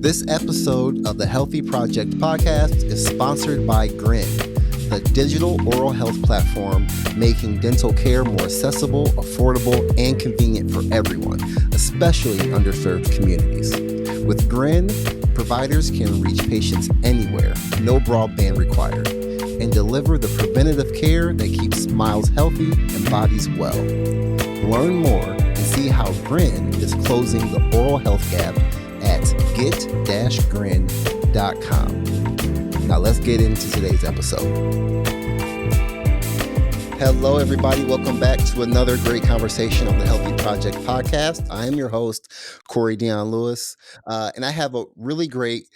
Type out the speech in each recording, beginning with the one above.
This episode of the Healthy Project podcast is sponsored by GRIN, the digital oral health platform making dental care more accessible, affordable, and convenient for everyone, especially underserved communities. With GRIN, providers can reach patients anywhere, no broadband required, and deliver the preventative care that keeps smiles healthy and bodies well. Learn more and see how GRIN is closing the oral health gap at get-grin.com. Now let's get into today's episode. Hello, everybody. Welcome back to another great conversation on the Healthy Project podcast. I am your host, Corey Dion Lewis, and I have a really great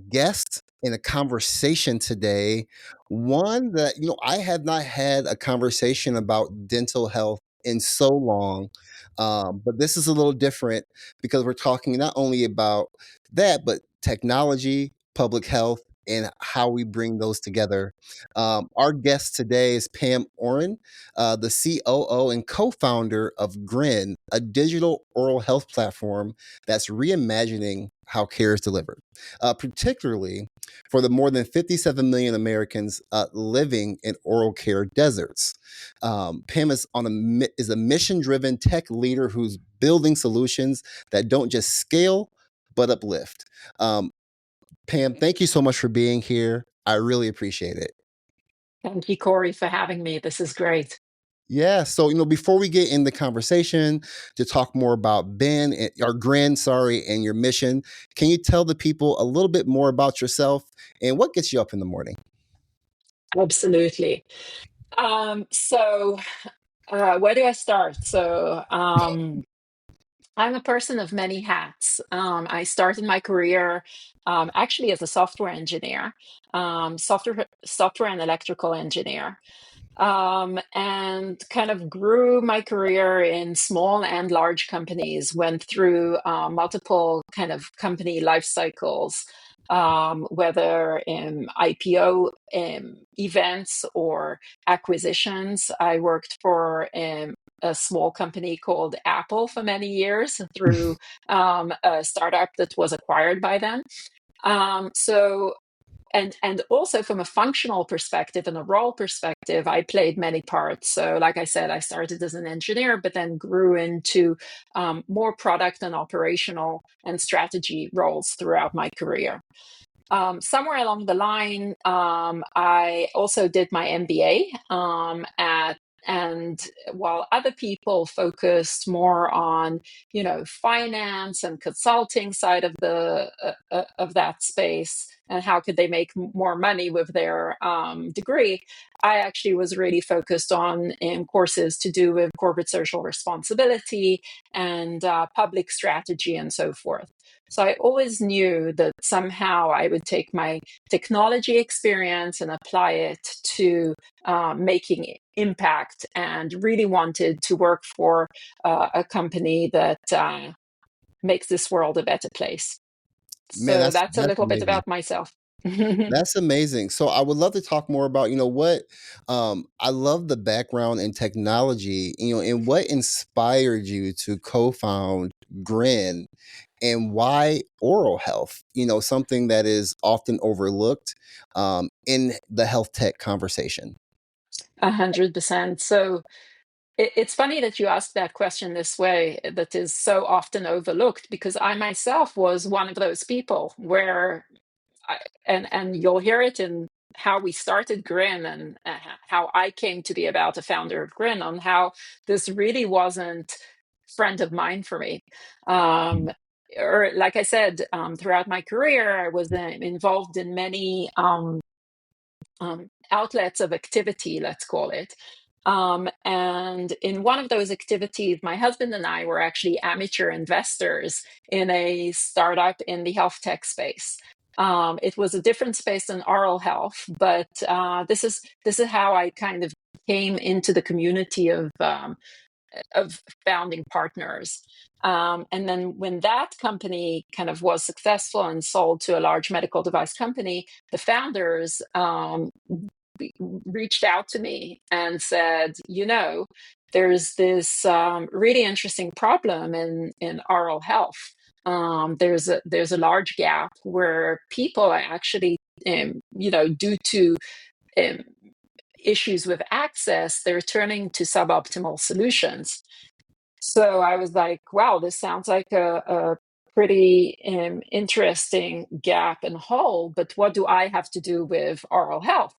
guest in a conversation today. One that, I have not had a conversation about dental health in so long, but this is a little different because we're talking not only about that, but technology, public health, and how we bring those together. Our guest today is Pam Oren, the COO and co-founder of GRIN, a digital oral health platform that's reimagining how care is delivered, particularly for the more than 57 million Americans living in oral care deserts. Pam is a mission-driven tech leader who's building solutions that don't just scale, but uplift. Pam, thank you so much for being here. I really appreciate it. Thank you, Corey, for having me. This is great. Yeah. So, before we get in the conversation to talk more about GRIN, and your mission, can you tell the people a little bit more about yourself and what gets you up in the morning? Absolutely. Where do I start? I'm a person of many hats. I started my career actually as a software engineer, software and electrical engineer, and kind of grew my career in small and large companies, went through multiple kind of company life cycles, whether in IPO events or acquisitions. I worked for a small company called Apple for many years through a startup that was acquired by them. And also from a functional perspective and a role perspective, I played many parts. So like I said, I started as an engineer, but then grew into more product and operational and strategy roles throughout my career. Somewhere along the line, I also did my MBA and while other people focused more on, finance and consulting side of of that space and how could they make more money with their degree, I actually was really focused on in courses to do with corporate social responsibility and public strategy and so forth. So I always knew that somehow I would take my technology experience and apply it to making impact, and really wanted to work for a company that makes this world a better place. Man, So that's a that's little bit amazing. about myself. That's amazing. So I would love to talk more about, what I love the background in technology, and what inspired you to co-found GRIN and why oral health, something that is often overlooked in the health tech conversation. 100%. So it's funny that you ask that question this way, that is so often overlooked, because I myself was one of those people where and you'll hear it in how we started GRIN and how I came to be about a founder of GRIN, on how this really wasn't friend of mine for me. Or like I said, throughout my career, I was involved in many outlets of activity, let's call it. And in one of those activities, my husband and I were actually amateur investors in a startup in the health tech space. It was a different space than oral health, but this is how I kind of came into the community of founding partners. And then when that company kind of was successful and sold to a large medical device company, the founders reached out to me and said, there's this really interesting problem in oral health. there's a large gap where people are actually, due to um, issues with access, they're turning to suboptimal solutions. So I was like, wow, this sounds like a pretty interesting gap and hole, but what do I have to do with oral health?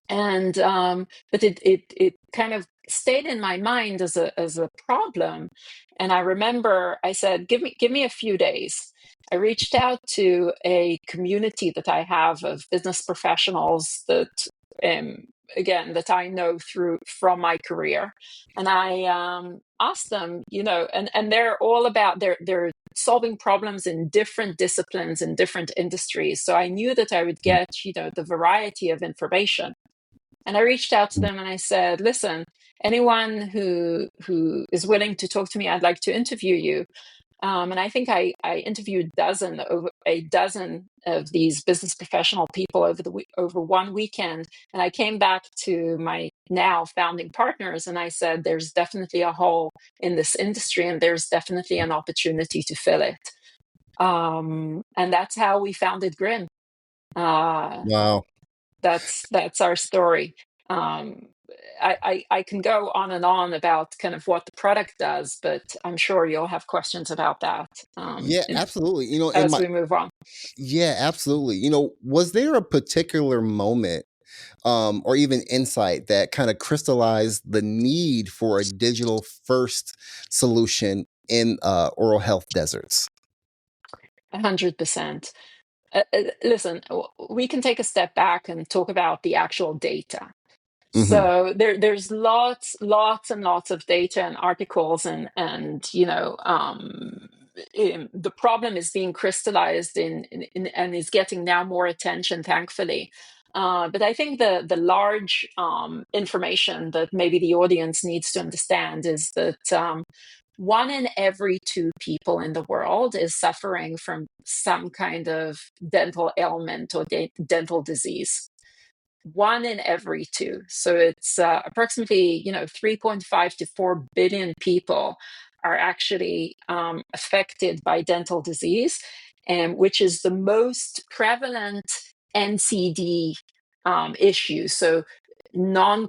And but it kind of stayed in my mind as a problem. And I remember I said, give me a few days. I reached out to a community that I have of business professionals that, um, again, that I know from my career, and I asked them, and they're all about they're solving problems in different disciplines in different industries. So I knew that I would get, the variety of information. And I reached out to them and I said, listen, anyone who is willing to talk to me, I'd like to interview you. And I think I interviewed over a dozen of these business professional people over one weekend. And I came back to my now founding partners and I said, there's definitely a hole in this industry and there's definitely an opportunity to fill it. And that's how we founded GRIN. Wow. That's our story. Um, I can go on and on about kind of what the product does, but I'm sure you'll have questions about that Yeah, absolutely. as we move on. Yeah, absolutely. Was there a particular moment or even insight that kind of crystallized the need for a digital first solution in oral health deserts? 100%. Listen, we can take a step back and talk about the actual data. Hmm. So there's lots and lots of data and articles, and the problem is being crystallized in and is getting now more attention, thankfully. But I think the large information that maybe the audience needs to understand is that 1 in every 2 people in the world is suffering from some kind of dental ailment or dental disease. 1 in every 2. So it's approximately, 3.5 to 4 billion people are actually affected by dental disease, and which is the most prevalent NCD issue. So non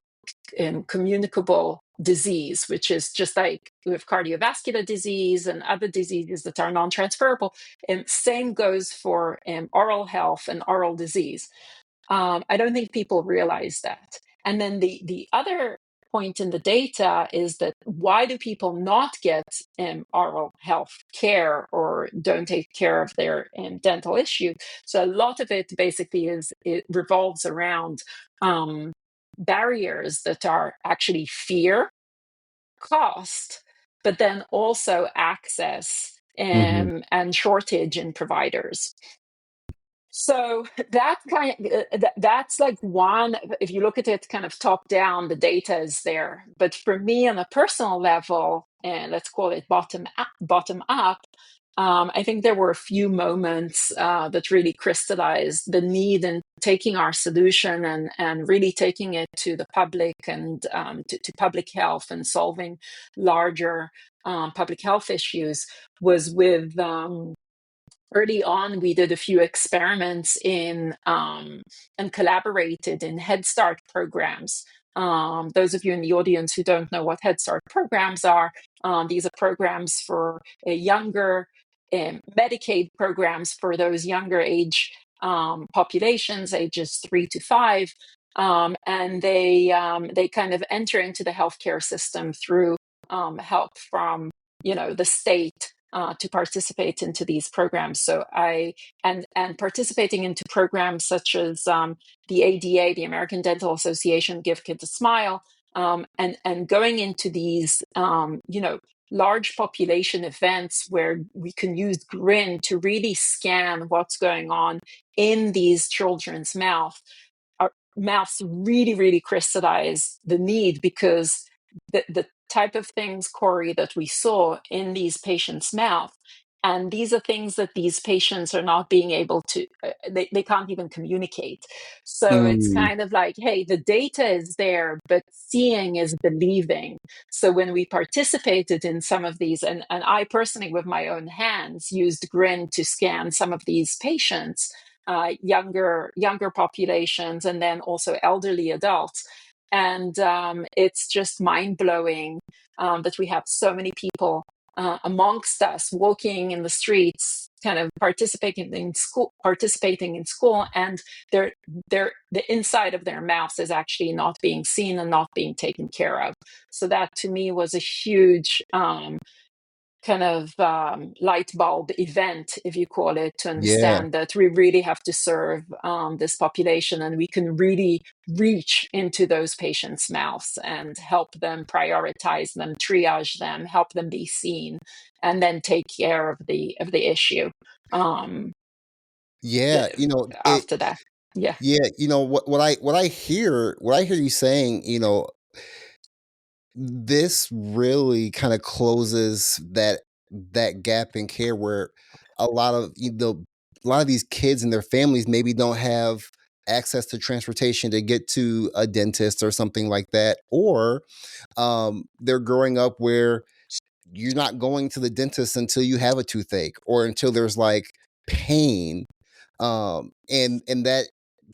communicable disease, which is just like with cardiovascular disease and other diseases that are non-transferable. And same goes for oral health and oral disease. I don't think people realize that. And then the other point in the data is that why do people not get oral health care or don't take care of their dental issue? So a lot of it basically it revolves around barriers that are actually fear, cost, but then also access Hmm. and shortage in providers. So that's like one. If you look at it kind of top down, the data is there. But for me, on a personal level, and let's call it bottom up, I think there were a few moments that really crystallized the need in taking our solution and really taking it to the public and to public health and solving larger public health issues was with. Early on, we did a few experiments and collaborated in Head Start programs. Those of you in the audience who don't know what Head Start programs are, these are programs for younger Medicaid programs for those younger age populations, ages 3 to 5, and they kind of enter into the healthcare system through help from the state to participate into these programs. So and participating into programs such as the ADA, the American Dental Association, Give Kids a Smile, and going into these large population events where we can use GRIN to really scan what's going on in these children's mouth. Our mouths really crystallize the need, because the type of things, Corey, that we saw in these patients' mouth And these are things that these patients are not being able to, they can't even communicate. So it's Mm, kind of like, hey, the data is there, but seeing is believing. So when we participated in some of these, and I personally, with my own hands, used GRIN to scan some of these patients, younger populations, and then also elderly adults. And it's just mind blowing that we have so many people amongst us, walking in the streets, kind of participating in school, and the inside of their mouths is actually not being seen and not being taken care of. So that to me was a huge kind of light bulb event, if you call it, to yeah. understand that we really have to serve this population, and we can really reach into those patients' mouths and help them, prioritize them, triage them, help them be seen, and then take care of the issue um, Yeah, after that. Yeah. what I hear you saying, this really kind of closes that gap in care where a lot of these kids and their families maybe don't have access to transportation to get to a dentist or something like that, or they're growing up where you're not going to the dentist until you have a toothache or until there's like pain, and that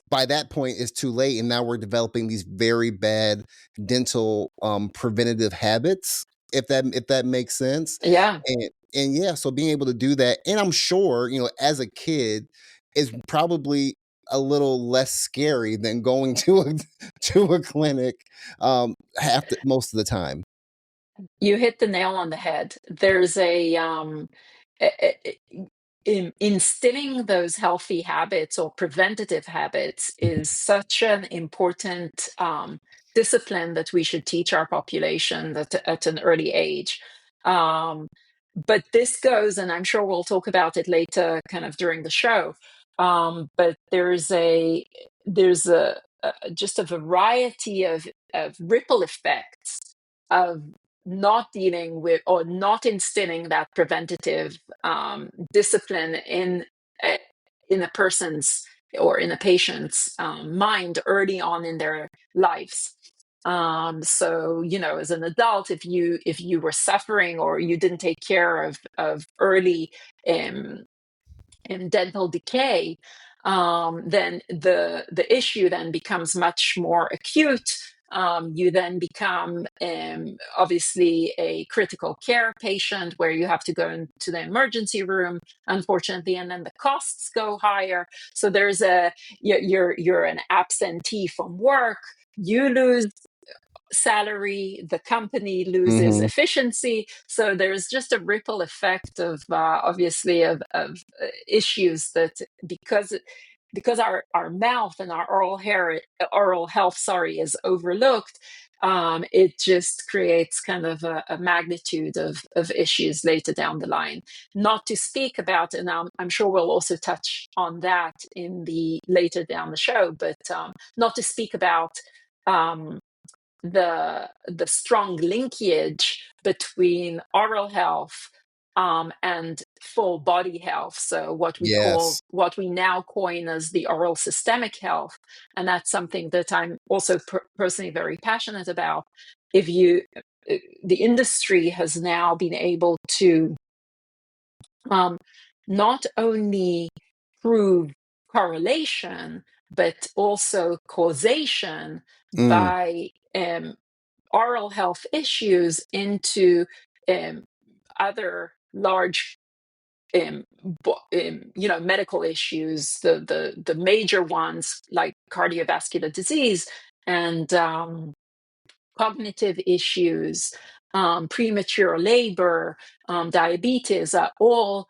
by that point it's too late, and now we're developing these very bad dental preventative habits, if that makes sense. Yeah. And yeah, so being able to do that, and I'm sure as a kid, is probably a little less scary than going to a to a clinic most of the time. You hit the nail on the head. There's a- a- instilling those healthy habits or preventative habits is such an important discipline that we should teach our population at an early age. Um, but this goes, and I'm sure we'll talk about it later, kind of during the show. But there's just a variety of ripple effects of not dealing with or not instilling that preventative discipline a, in a person's or in a patient's mind early on in their lives. So as an adult, if you were suffering or you didn't take care of early um, dental decay, then the issue then becomes much more acute. You then become obviously a critical care patient where you have to go into the emergency room, unfortunately, and then the costs go higher. So you're an absentee from work. You lose salary, the company loses Hmm. efficiency. So there's just a ripple effect of obviously of issues that because our mouth and our oral health, sorry, is overlooked. It just creates kind of a magnitude of issues later down the line. Not to speak about, and I'm sure we'll also touch on that in the later down the show, but not to speak about um, the strong linkage between oral health and full body health. So Yes. what we now coin as the oral systemic health, and that's something that I'm also personally very passionate about. If you, the industry has now been able to um, not only prove correlation but also causation Mm, by oral health issues into um, other large medical issues, the major ones like cardiovascular disease and cognitive issues, premature labor, diabetes are all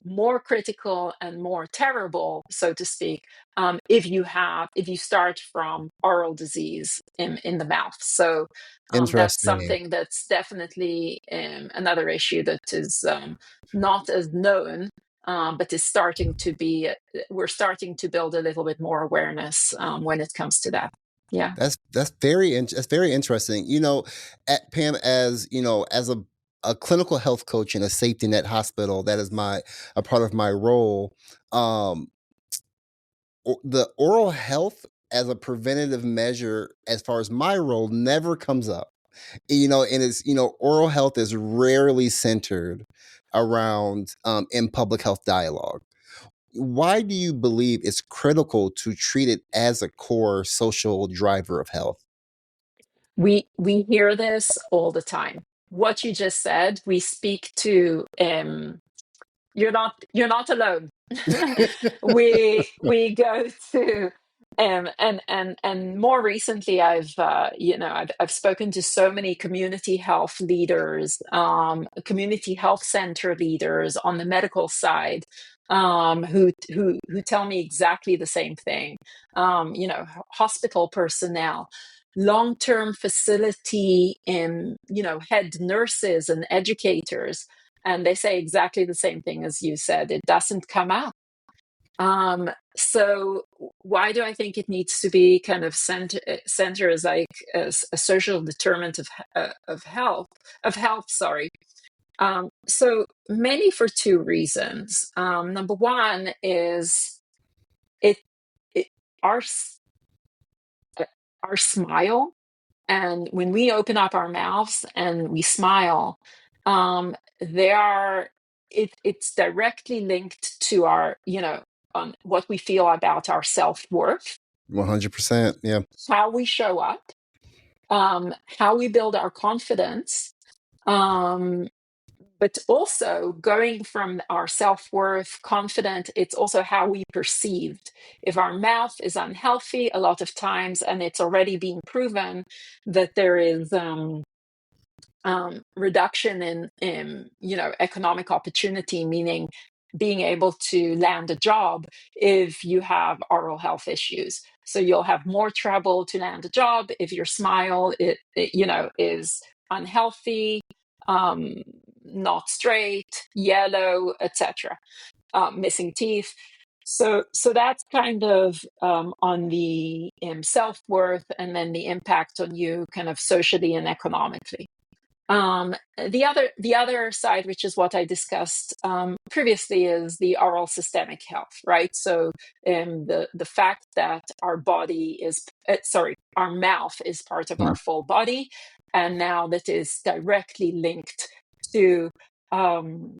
more critical and more terrible, so to speak, if you start from oral disease in the mouth. So that's interesting. something that's definitely another issue that is not as known, but is starting to be. We're starting to build a little bit more awareness when it comes to that. Yeah. That's very interesting. At Pam, as a a clinical health coach in a safety net hospital. That is a part of my role. Um, the oral health as a preventative measure, as far as my role, never comes up. And it's, oral health is rarely centered around in public health dialogue. Why do you believe it's critical to treat it as a core social driver of health? We hear this all the time. What you just said, we speak to you're not alone. We go to and more recently I've spoken to so many community health leaders, community health center leaders on the medical side, who tell me exactly the same thing. Hospital personnel, long-term facility, head nurses and educators, and they say exactly the same thing as you said. It doesn't come up. So why do I think it needs to be kind of center as like as a social determinant of health? Sorry. So mainly for two reasons. Number one is it, it our our smile, and when we open up our mouths and we smile, they are it's directly linked to our, on what we feel about our self-worth, 100%. Yeah. how we show up, how we build our confidence, um, but also going from our self-worth, confident, it's also how we perceived. If our mouth is unhealthy, a lot of times, and it's already been proven that there is reduction in economic opportunity, meaning being able to land a job if you have oral health issues. So you'll have more trouble to land a job if your smile is unhealthy, um, not straight, yellow, etc., missing teeth. So that's kind of on the self-worth, and then the impact on you kind of socially and economically. The other side, which is what I discussed previously, is the oral systemic health, right? So the fact that our mouth is part of our Mm. full body, and now that is directly linked to um,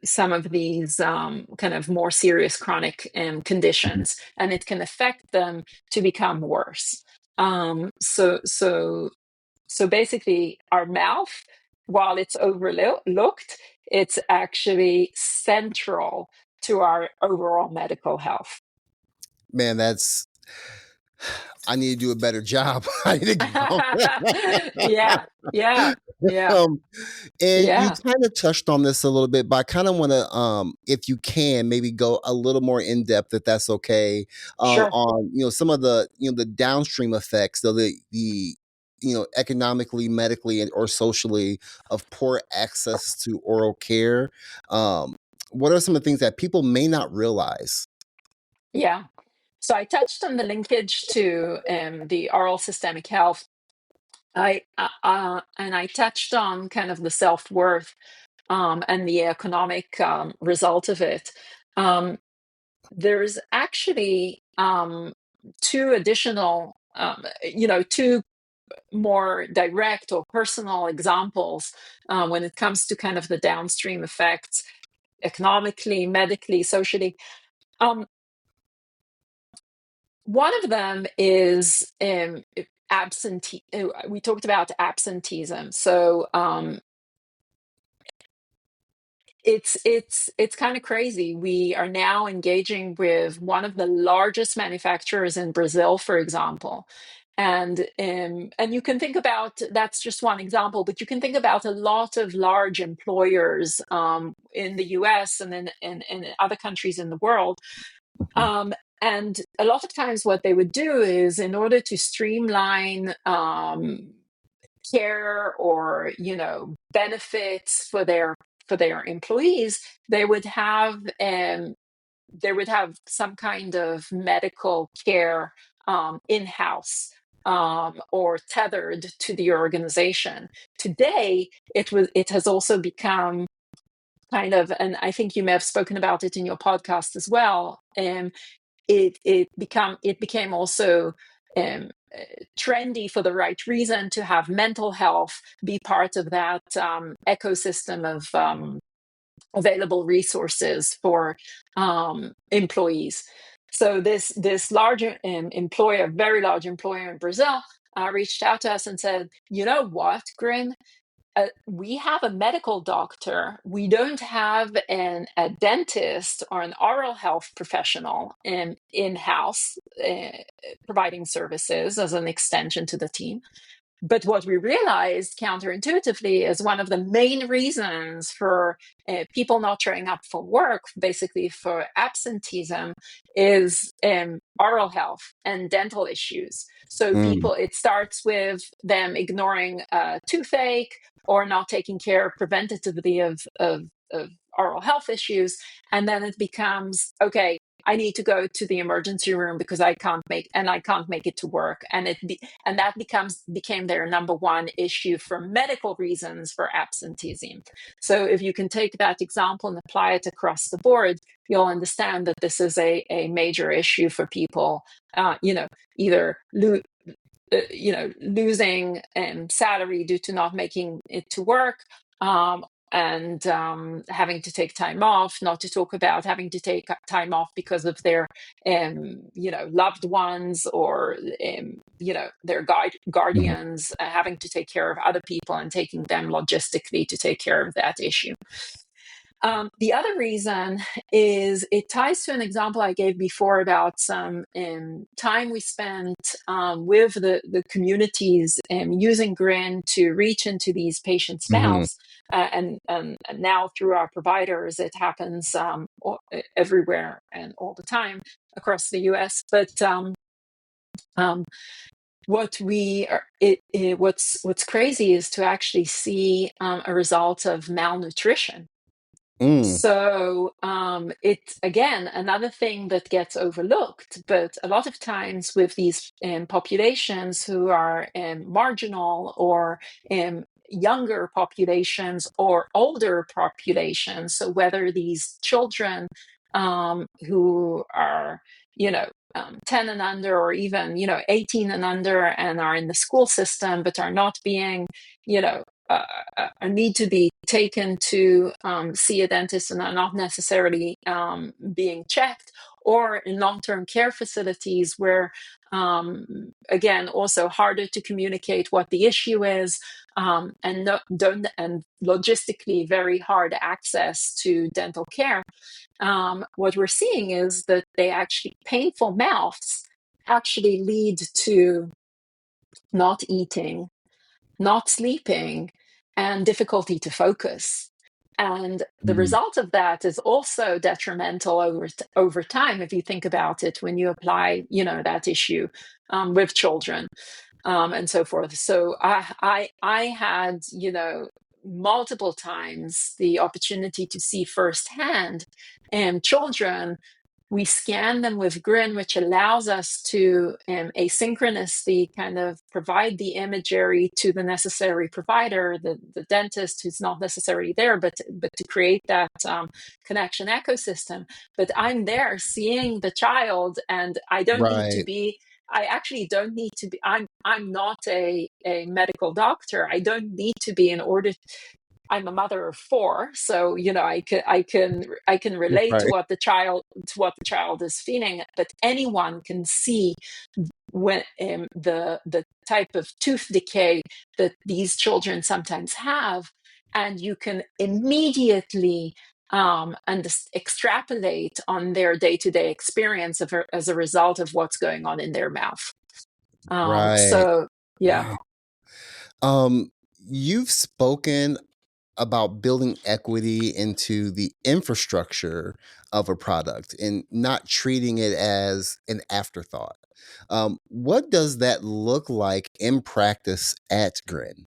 some of these kind of more serious chronic conditions, and it can affect them to become worse. So basically, our mouth, while it's overlooked, it's actually central to our overall medical health. Man, I need to do a better job. I need to go. Yeah, yeah, yeah, um, and you yeah. kind of touched on this a little bit, but I kind of want to, if you can, maybe go a little more in depth, if that's okay, Sure. on some of the the downstream effects, so the economically, medically, or socially, of poor access to oral care. Um, what are some of the things that people may not realize? Yeah. So I touched on the linkage to the oral systemic health. I touched on kind of the self-worth and the economic result of it. Um, there's actually two more direct or personal examples when it comes to kind of the downstream effects, economically, medically, socially. Um, One of them is absentee. We talked about absenteeism. So it's kind of crazy. We are now engaging with one of the largest manufacturers in Brazil, for example. And you can think about, that's just one example, but you can think about a lot of large employers in the US and in other countries in the world. Um, and a lot of times, what they would do is, in order to streamline care or benefits for their employees, they would have some kind of medical care in house. or tethered to the organization. Today, it has also become kind of, and I think you may have spoken about it in your podcast as well. It became also trendy for the right reason to have mental health be part of that ecosystem of available resources for employees. So this larger employer, very large employer in Brazil, reached out to us and said, "You know what, GRIN? We have a medical doctor. We don't have a dentist or an oral health professional in-house providing services as an extension to the team. But what we realized counterintuitively is one of the main reasons for people not showing up for work, basically for absenteeism, is oral health and dental issues. So Mm. it starts with them ignoring toothache or not taking care preventatively of oral health issues. And then it becomes, okay, I need to go to the emergency room because I can't make it to work. And that became their number one issue for medical reasons for absenteeism. So if you can take that example and apply it across the board, you'll understand that this is a major issue for people, either losing salary due to not making it to work, and having to take time off, not to talk about having to take time off because of their, loved ones or, their Mhm. guardians, having to take care of other people and taking them logistically to take care of that issue. The other reason is it ties to an example I gave before about some time we spent with the communities using GRIN to reach into these patients' Mhm. mouths. And now through our providers, it happens everywhere and all the time across the US. But what's crazy is to actually see a result of malnutrition. Mm. So it's again another thing that gets overlooked, but a lot of times with these populations who are marginal or younger populations or older populations, so whether these children who are, 10 and under, or even 18 and under, and are in the school system but are not being, need to be taken to see a dentist and are not necessarily being checked, or in long-term care facilities where, again, also harder to communicate what the issue is, and logistically very hard access to dental care. What we're seeing is that painful mouths actually lead to not eating, not sleeping, and difficulty to focus. And the Mm. result of that is also detrimental over time, if you think about it, when you apply, that issue with children, and so forth. So I had, multiple times the opportunity to see firsthand children. We scan them with GRIN, which allows us to asynchronously kind of provide the imagery to the necessary provider, the dentist who's not necessarily there, but to create that connection ecosystem. But I'm there seeing the child, and I Right. actually don't need to be. I'm not a medical doctor. I don't need to be in order. I'm a mother of four, so I can relate to Right. what the child is feeling. But anyone can see when the type of tooth decay that these children sometimes have, and you can immediately and extrapolate on their day-to-day experience as a result of what's going on in their mouth. Right. So yeah. Wow. Um, you've spoken about building equity into the infrastructure of a product and not treating it as an afterthought. What does that look like in practice at GRIN?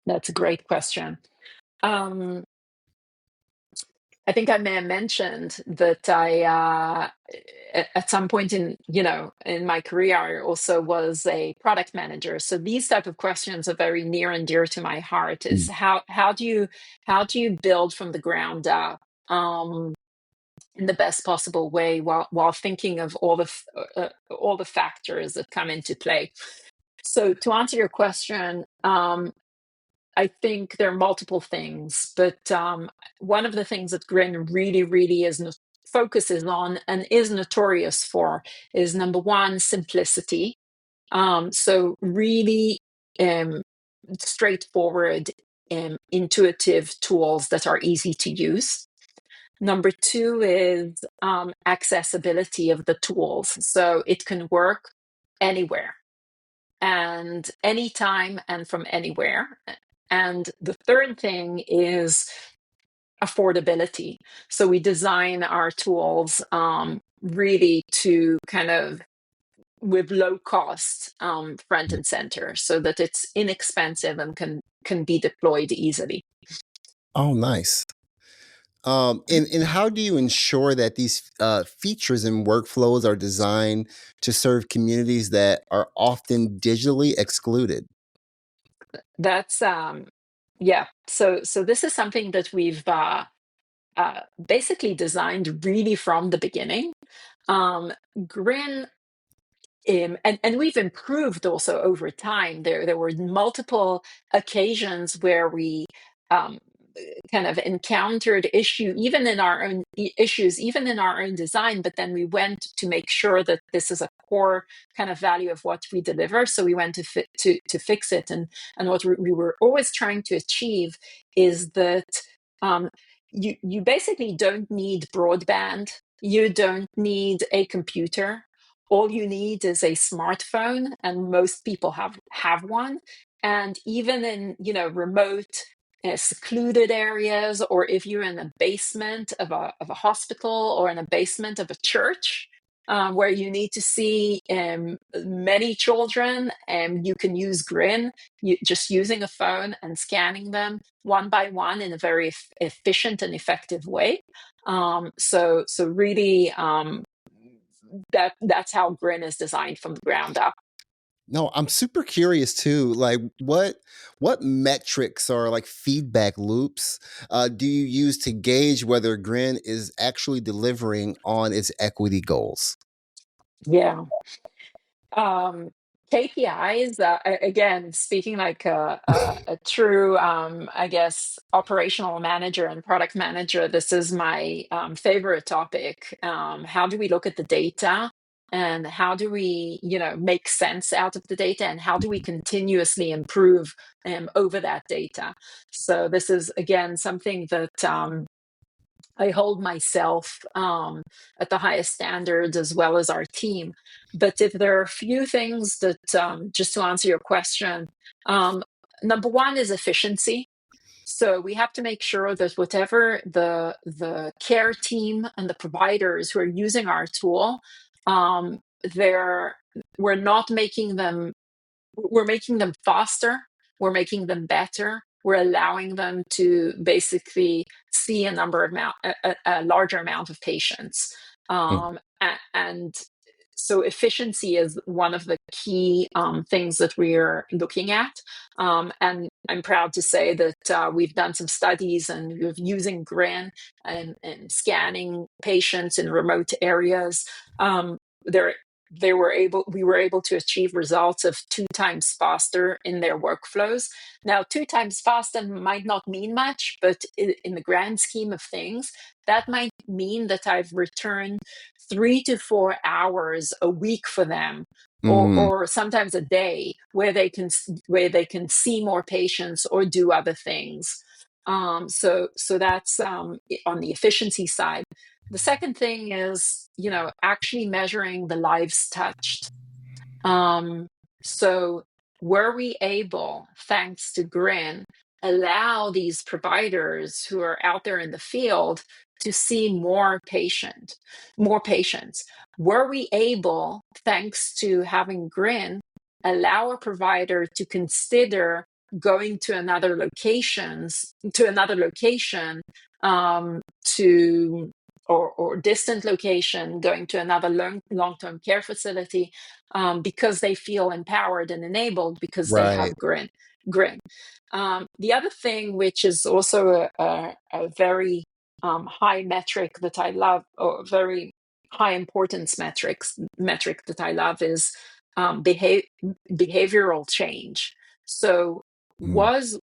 That's a great question. Um, I think I may have mentioned that at some point in my career, I also was a product manager. So these type of questions are very near and dear to my heart. Is how do you build from the ground up in the best possible way while thinking of all the factors that come into play. So to answer your question, I think there are multiple things, but one of the things that GRIN really, really focuses on and is notorious for is number one, simplicity. So really straightforward, intuitive tools that are easy to use. Number two is accessibility of the tools. So it can work anywhere and anytime and from anywhere. And the third thing is affordability. So we design our tools really to kind of with low cost front and center so that it's inexpensive and can be deployed easily. Oh, nice. And how do you ensure that these features and workflows are designed to serve communities that are often digitally excluded? That's yeah. So this is something that we've basically designed really from the beginning. GRIN, and we've improved also over time. There were multiple occasions where we um, kind of encountered issues even in our own design, but then we went to make sure that this is a core kind of value of what we deliver. So we went to fix it, and what we were always trying to achieve is that you basically don't need broadband, you don't need a computer. All you need is a smartphone, and most people have one. And even in remote, secluded areas, or if you're in a basement of a hospital or in a basement of a church, where you need to see many children, you can use GRIN, just using a phone and scanning them one by one in a very efficient and effective way. So really, that's how GRIN is designed from the ground up. No, I'm super curious too. Like, what metrics or like feedback loops do you use to gauge whether GRIN is actually delivering on its equity goals? Yeah. Um, KPIs, again, speaking like a true, I guess, operational manager and product manager, this is my favorite topic. How do we look at the data? And how do we, make sense out of the data? And how do we continuously improve over that data? So this is, again, something that I hold myself at the highest standards as well as our team. But if there are a few things that, just to answer your question, number one is efficiency. So we have to make sure that whatever the care team and the providers who are using our tool, they're we're not making them we're making them faster, we're making them better, we're allowing them to basically see a larger amount of patients. Mm. And so efficiency is one of the key things that we're looking at. And I'm proud to say that we've done some studies and we're using GRIN and scanning patients in remote areas. There we were able to achieve results of 2 times faster in their workflows. Now, 2 times faster might not mean much, but in the grand scheme of things, that might mean that I've returned 3 to 4 hours a week for them, Mm. or sometimes a day, where they can see more patients or do other things. So that's on the efficiency side. The second thing is, actually measuring the lives touched. Um, so were we able, thanks to GRIN, allow these providers who are out there in the field to see more patients? Were we able, thanks to having GRIN, allow a provider to consider going to another location to or distant location, going to another long-term care facility, because they feel empowered and enabled because they Right. have GRIN. The other thing, which is also a very high metric that I love, or very high importance metric that I love, is behavioral change. So Mm.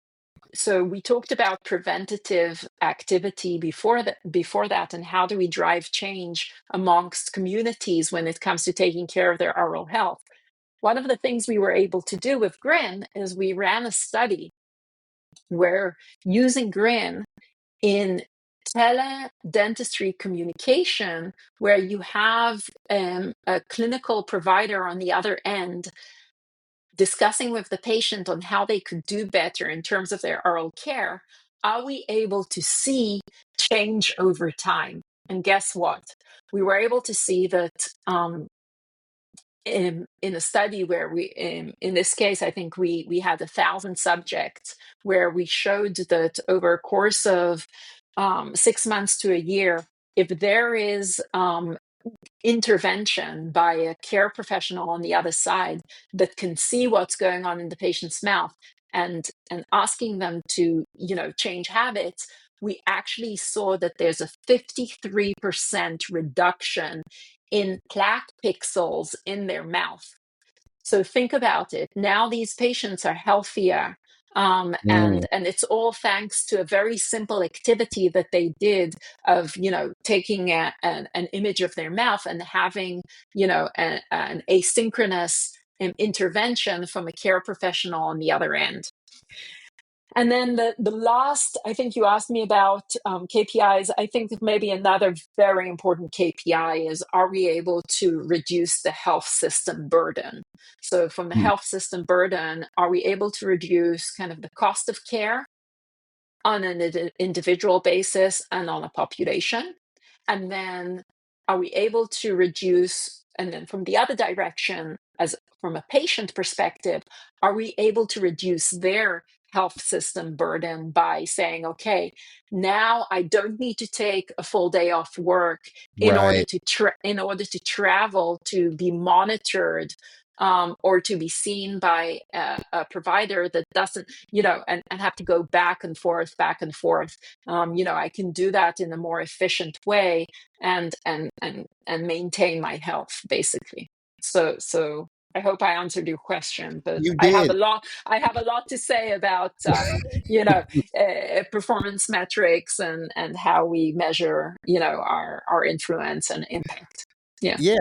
we talked about preventative activity before that, and how do we drive change amongst communities when it comes to taking care of their oral health. One of the things we were able to do with GRIN is we ran a study where, using GRIN in tele-dentistry communication, where you have a clinical provider on the other end discussing with the patient on how they could do better in terms of their oral care, are we able to see change over time? And guess what? We were able to see that in a study where we, in this case, I think we had 1,000 subjects, where we showed that over a course of 6 months to a year, if there is intervention by a care professional on the other side that can see what's going on in the patient's mouth, and asking them to change habits, we actually saw that there's a 53% reduction in plaque pixels in their mouth. So think about it. Now these patients are healthier. Mm. And it's all thanks to a very simple activity that they did of, taking an image of their mouth and having, an asynchronous intervention from a care professional on the other end. And then the last, I think you asked me about KPIs. I think that maybe another very important KPI is, are we able to reduce the health system burden? So from the Mm. health system burden, are we able to reduce kind of the cost of care on an individual basis and on a population? And then are we able to reduce, and then from the other direction, as from a patient perspective, are we able to reduce their health system burden by saying, okay, now I don't need to take a full day off work in order Right. to travel to be monitored, or to be seen by a provider that doesn't, and have to go back and forth. I can do that in a more efficient way, and maintain my health, basically. So I hope I answered your question, but You I have did. a lot to say about performance metrics, and how we measure our influence and impact. Yeah. Yeah,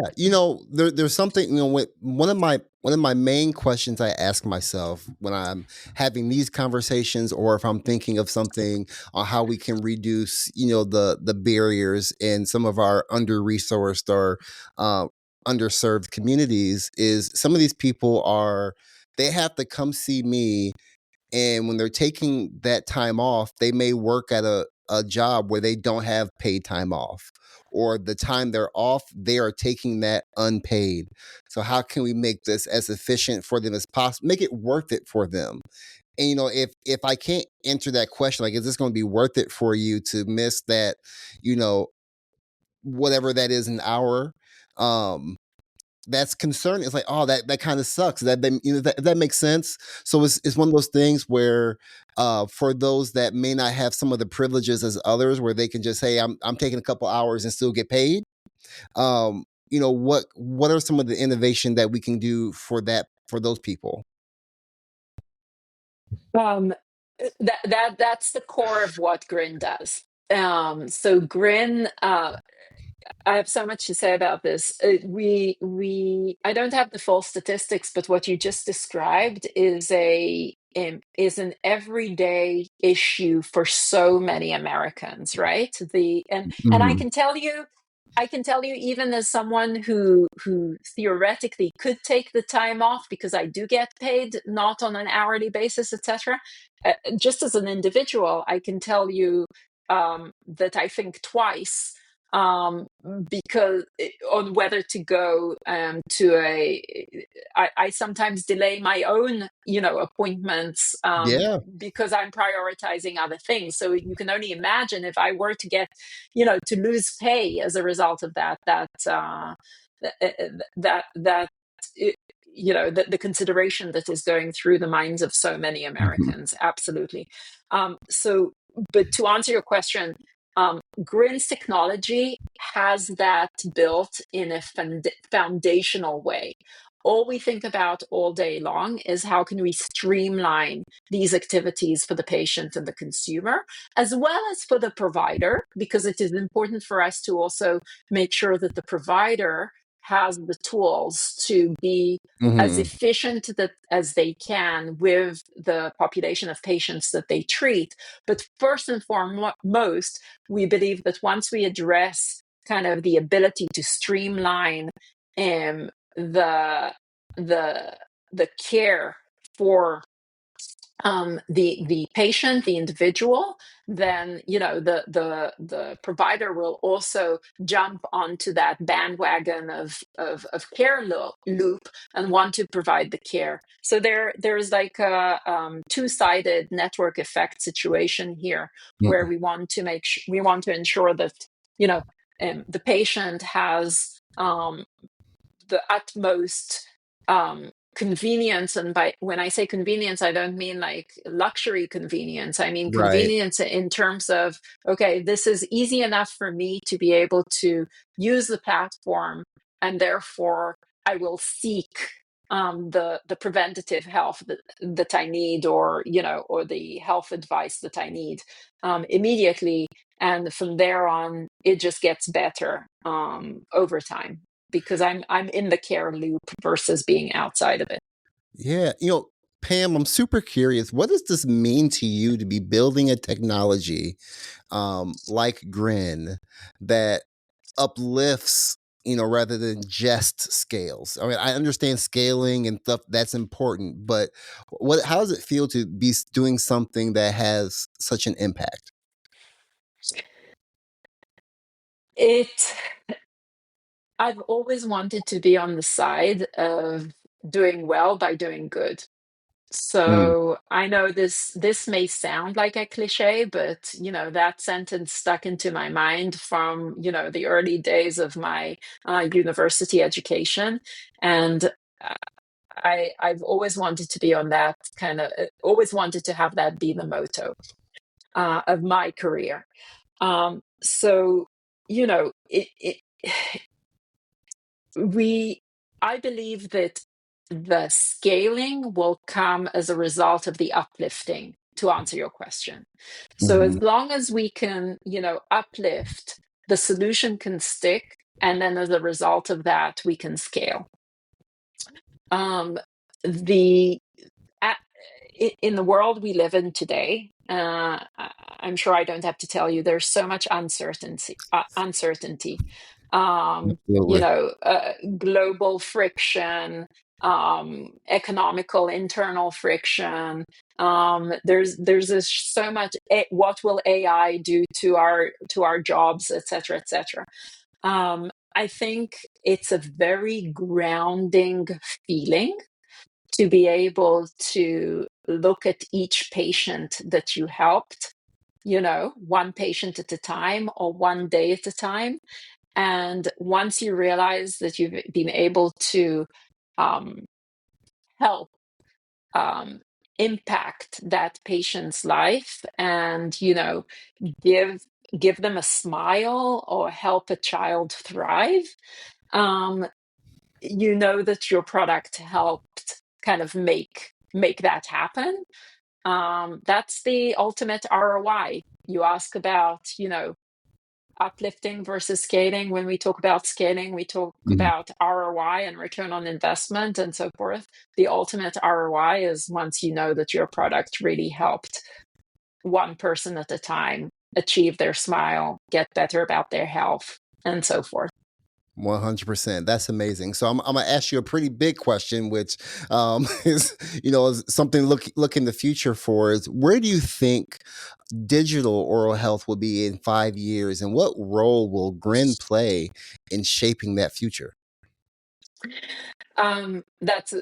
there's something, with one of my main questions I ask myself when I'm having these conversations, or if I'm thinking of something on how we can reduce, the barriers in some of our under-resourced or uh, underserved communities, is some of these people they have to come see me, and when they're taking that time off, they may work at a job where they don't have paid time off, or the time they're off, they are taking that unpaid. So how can we make this as efficient for them as possible? Make it worth it for them. And if I can't answer that question, like, is this going to be worth it for you to miss that, you know, whatever that is, an hour? That's concerning. It's like, oh, that kind of sucks. That makes sense. So it's one of those things where, for those that may not have some of the privileges as others, where they can just say, I'm taking a couple hours and still get paid. What are some of the innovation that we can do for those people? Um, that's the core of what GRIN does. So GRIN, I have so much to say about this. I don't have the full statistics, but what you just described is an everyday issue for so many Americans, right? And Mhm. I can tell you, even as someone who theoretically could take the time off, because I do get paid not on an hourly basis, etc. Just as an individual, I can tell you that I think twice because on whether to go to I sometimes delay my own, appointments Yeah. because I'm prioritizing other things. So you can only imagine if I were to get, to lose pay as a result of that the consideration that is going through the minds of so many Mhm. Americans. Absolutely. But to answer your question, GRIN's technology has that built in a foundational way. All we think about all day long is how can we streamline these activities for the patient and the consumer, as well as for the provider, because it is important for us to also make sure that the provider has the tools to be as Mhm. efficient as they can with the population of patients that they treat. But first and foremost, we believe that once we address kind of the ability to streamline the the the care for the patient, the individual, then the provider will also jump onto that bandwagon of care loop and want to provide the care. So there's like a two-sided network effect situation here, where Mm. we want to we want to ensure that the patient has the utmost convenience. And when I say convenience, I don't mean like luxury convenience. I mean Right. convenience in terms of, okay, this is easy enough for me to be able to use the platform, and therefore I will seek the preventative health that I need, or the health advice that I need immediately, and from there on it just gets better over time, because I'm in the care loop versus being outside of it. Yeah. Pam, I'm super curious. What does this mean to you to be building a technology like GRIN that uplifts, rather than just scales? I mean, I understand scaling and stuff, that's important, but how does it feel to be doing something that has such an impact? It I've always wanted to be on the side of doing well by doing good. Mm. So I know this may sound like a cliche, but that sentence stuck into my mind from the early days of my university education, and I've always wanted to be on that kind of, always wanted to have that be the motto of my career. So it we I believe that the scaling will come as a result of the uplifting, to answer your question. So Mhm. as long as we can, uplift, the solution can stick, and then as a result of that, we can scale. Um, the at, in the world we live in today, I'm sure I don't have to tell you, there's so much uncertainty. Absolutely. Global friction, economical internal friction. There's so much. What will AI do to our jobs, et cetera, et cetera. I think it's a very grounding feeling to be able to look at each patient that you helped, one patient at a time or one day at a time. And once you realize that you've been able to um, help um, impact that patient's life, and give give them a smile or help a child thrive, um, you know that your product helped kind of make that happen. That's the ultimate ROI. You ask about, uplifting versus scaling. When we talk about scaling, we talk Mhm. about ROI and return on investment and so forth. The ultimate ROI is once you know that your product really helped one person at a time achieve their smile, get better about their health, and so forth. 100%. That's amazing. So I'm gonna ask you a pretty big question, which is is something look in the future for. Is where do you think digital oral health will be in 5 years, and what role will GRIN play in shaping that future? That's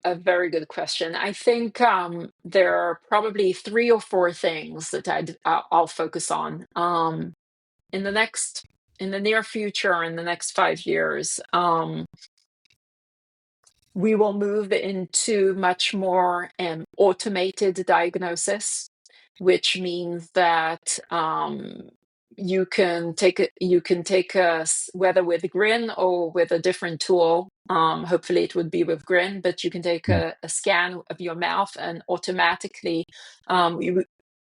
a very good question. I think there are probably three or four things that I'll focus on in the near future, in the next 5 years. We will move into much more automated diagnosis, which means that you can take whether with GRIN or with a different tool. Hopefully, it would be with GRIN, but you can take a scan of your mouth, and automatically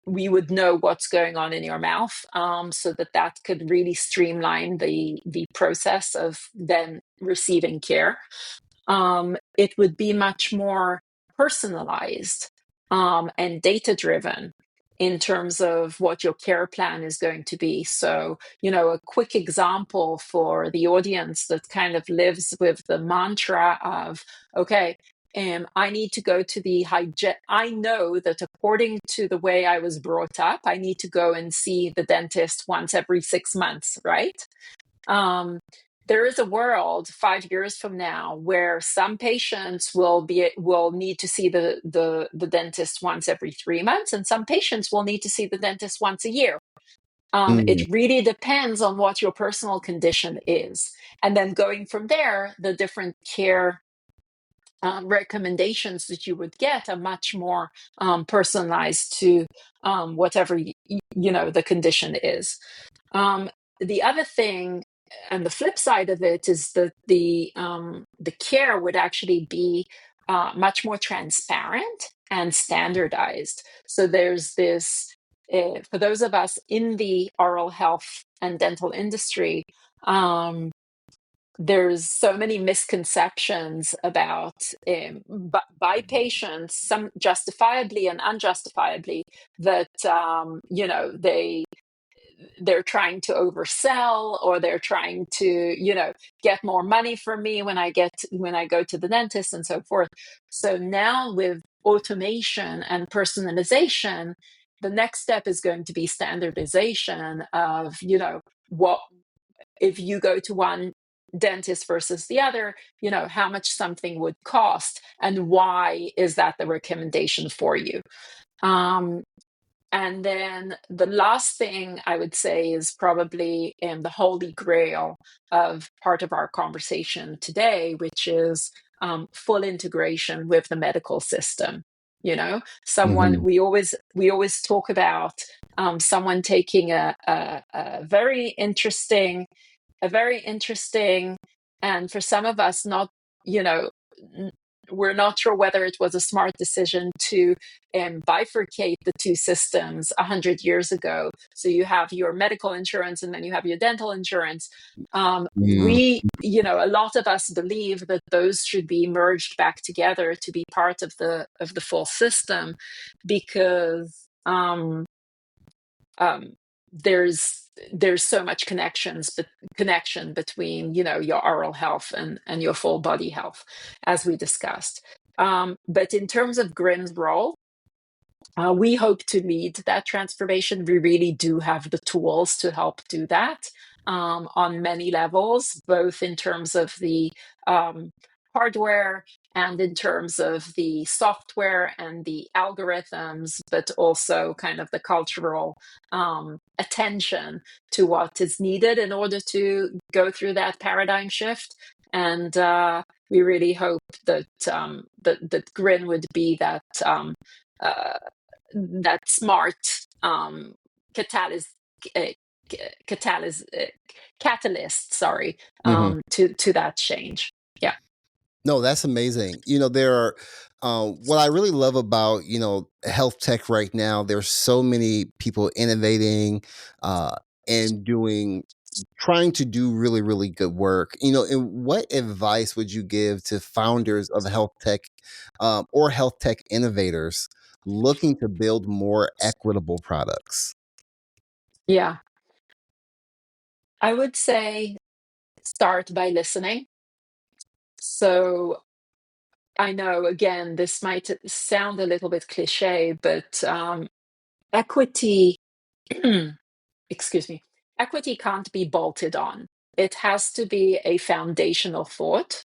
we would know what's going on in your mouth, so that could really streamline the process of then receiving care. It would be much more personalized and data driven in terms of what your care plan is going to be. So, a quick example for the audience that kind of lives with the mantra of, okay, I need to go to the I know that according to the way I was brought up, I need to go and see the dentist once every 6 months, right? There is a world 5 years from now where some patients will need to see the dentist once every 3 months, and some patients will need to see the dentist once a year. It really depends on what your personal condition is, and then going from there, the different care recommendations that you would get are much more personalized to whatever the condition is. The other thing, and the flip side of it, is that the care would actually be much more transparent and standardized. So there's this, for those of us in the oral health and dental industry, there's so many misconceptions about by patients, some justifiably and unjustifiably, that they're trying to oversell, or they're trying to get more money from me when I go to the dentist, and so forth. So now, with automation and personalization, the next step is going to be standardization of what, if you go to one dentist versus the other, how much something would cost, and why is that the recommendation for you. And then the last thing I would say is probably the holy grail of part of our conversation today, which is full integration with the medical system. Mhm. We always talk about someone taking a very interesting, and for some of us, not, we're not sure whether it was a smart decision to bifurcate the two systems 100 years ago. So you have your medical insurance, and then you have your dental insurance. Mm. A lot of us believe that those should be merged back together to be part of the full system, because there's so much connection between your oral health and your full body health, as we discussed. But in terms of GRIN's role, we hope to lead that transformation. We really do have the tools to help do that on many levels, both in terms of the hardware and in terms of the software and the algorithms, but also kind of the cultural attention to what is needed in order to go through that paradigm shift. And we really hope that that GRIN would be that smart catalyst, uh, catalyst, catalyst, sorry, Mhm. to that change. Yeah. No, that's amazing. There are what I really love about health tech right now. There's so many people innovating uh, and trying to do really really good work. And what advice would you give to founders of health tech or health tech innovators looking to build more equitable products? Yeah. I would say start by listening. So I know, again, this might sound a little bit cliche, but equity, excuse me, equity can't be bolted on. It has to be a foundational thought.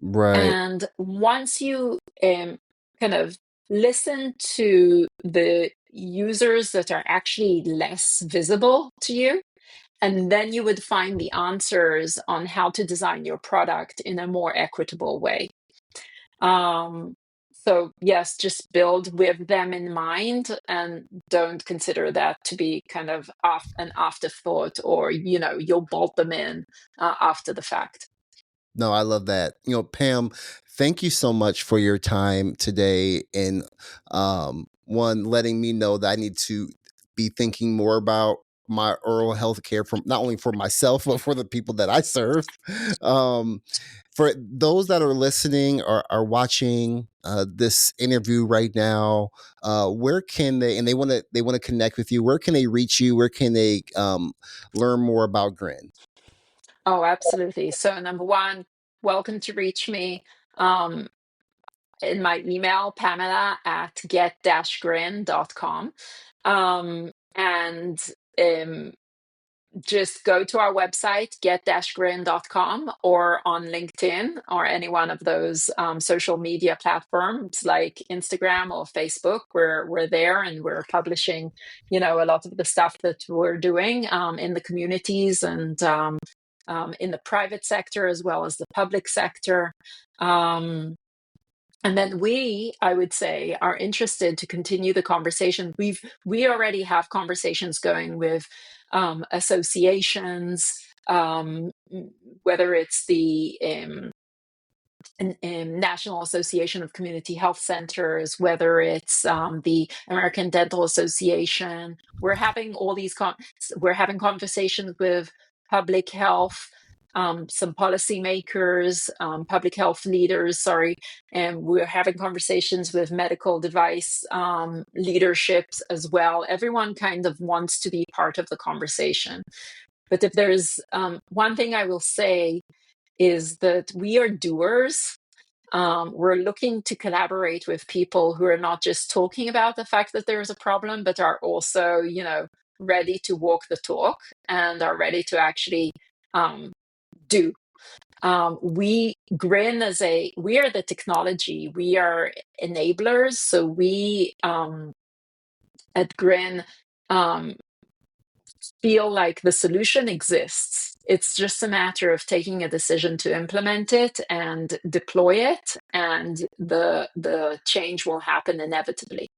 Right. And once you kind of listen to the users that are actually less visible to you, and then you would find the answers on how to design your product in a more equitable way. Um, so yes, just build with them in mind and don't consider that to be kind of an afterthought, or, you'll bolt them in after the fact. No, I love that. Pam, thank you so much for your time today and one letting me know that I need to be thinking more about my oral health care from not only for myself but for the people that I serve. Um, for those that are listening or are watching this interview right now, where can they, and they want to connect with you? Where can they reach you? Where can they learn more about GRIN? Oh, absolutely. So number one, welcome to reach me. Um, in my email, Pamela@get-grin.com. And just go to our website, get-grin.com, or on LinkedIn or any one of those social media platforms like Instagram or Facebook. We're there, and we're publishing, a lot of the stuff that we're doing in the communities and in the private sector as well as the public sector. And then I would say, are interested to continue the conversation. We already have conversations going with associations, whether it's the National Association of Community Health Centers, whether it's the American Dental Association. We're having we're having conversations with public health, some policymakers, public health leaders, sorry, and we're having conversations with medical device leaderships as well. Everyone kind of wants to be part of the conversation. But if there's one thing I will say, is that we are doers. We're looking to collaborate with people who are not just talking about the fact that there is a problem, but are also, ready to walk the talk and are ready to actually do. GRIN we are the technology, we are enablers. So we at GRIN feel like the solution exists. It's just a matter of taking a decision to implement it and deploy it, and the change will happen inevitably.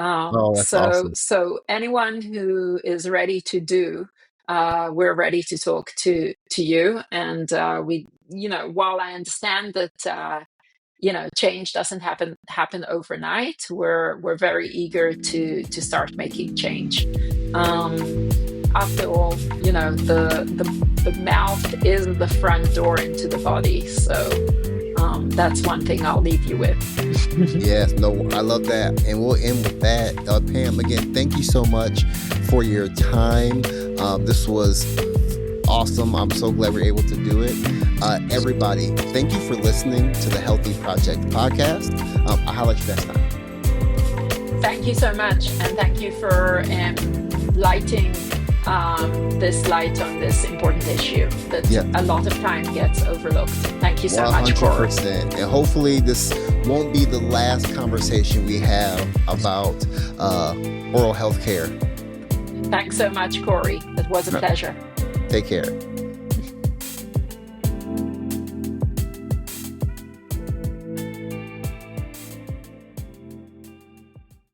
Oh, that's awesome. So anyone who is ready to do, we're ready to talk to you. And we, while I understand that change doesn't happen overnight, we're very eager to start making change. After all, the mouth is the front door into the body. So that's one thing I'll leave you with. Yes, no, I love that. And we'll end with that. Pam, again, thank you so much for your time. This was awesome. I'm so glad we're able to do it. Everybody, thank you for listening to the Healthy Project podcast. I'll holler at you next time. Thank you so much. And thank you for lighting this light on this important issue that a lot of time gets overlooked. Thank you so much, Corey. 100%. And hopefully this won't be the last conversation we have about oral health care. Thanks so much, Corey. It was a pleasure. Take care.